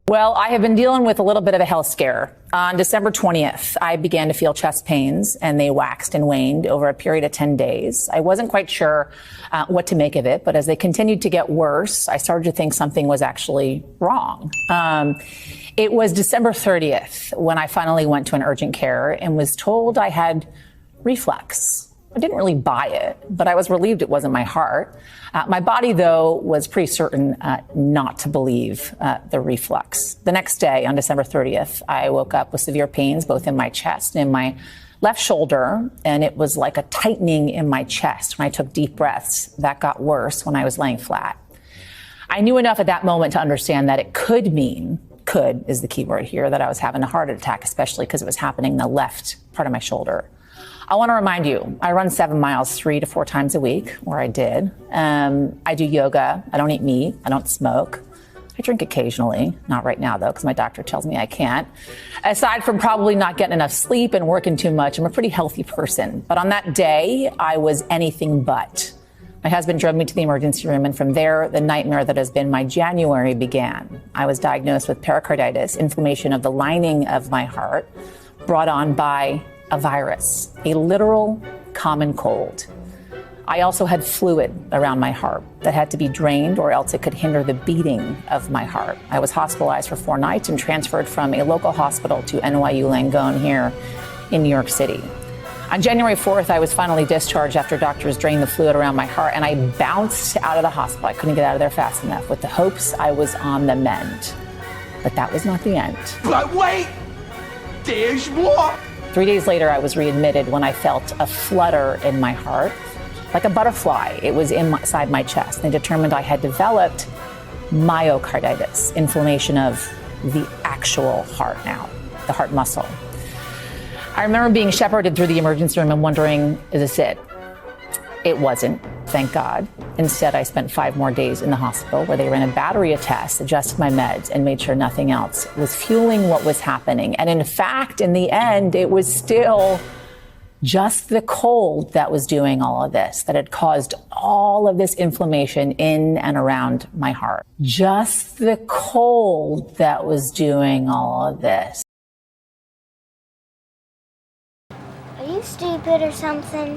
Well, I have been dealing with a little bit of a health scare. On December 20th, I began to feel chest pains, and they waxed and waned over a period of 10 days. I wasn't quite sure what to make of it, but as they continued to get worse, I started to think something was actually wrong. It was December 30th when I finally went to an urgent care and was told I had reflux. I didn't really buy it, but I was relieved it wasn't my heart. My body, though, was pretty certain not to believe the reflux. The next day, on December 30th, I woke up with severe pains both in my chest and in my left shoulder, and it was like a tightening in my chest when I took deep breaths. That got worse when I was laying flat. I knew enough at that moment to understand that it could mean, could is the key word here, that I was having a heart attack, especially because it was happening in the left part of my shoulder. I want to remind you, I run 7 miles 3 to 4 times a week, or I did. I do yoga. I don't eat meat. I don't smoke. I drink occasionally. Not right now, though, because my doctor tells me I can't. Aside from probably not getting enough sleep and working too much, I'm a pretty healthy person. But on that day, I was anything but. My husband drove me to the emergency room, and from there, the nightmare that has been my January began. I was diagnosed with pericarditis, inflammation of the lining of my heart, brought on by a virus, a literal common cold. I also had fluid around my heart that had to be drained or else it could hinder the beating of my heart. I was hospitalized for 4 nights and transferred from a local hospital to NYU Langone here in New York City. On January 4th, I was finally discharged after doctors drained the fluid around my heart, and I bounced out of the hospital. I couldn't get out of there fast enough with the hopes I was on the mend. But that was not the end. But wait, there's more. 3 days later, I was readmitted when I felt a flutter in my heart, like a butterfly. It was inside my chest. They determined I had developed myocarditis, inflammation of the actual heart now, the heart muscle. I remember being shepherded through the emergency room and wondering, is this it? It wasn't, thank God. Instead, I spent 5 more days in the hospital where they ran a battery of tests, adjusted my meds, and made sure nothing else was fueling what was happening. And in fact, in the end, it was still just the cold that was doing all of this, that had caused all of this inflammation in and around my heart. Just the cold that was doing all of this. Are you stupid or something?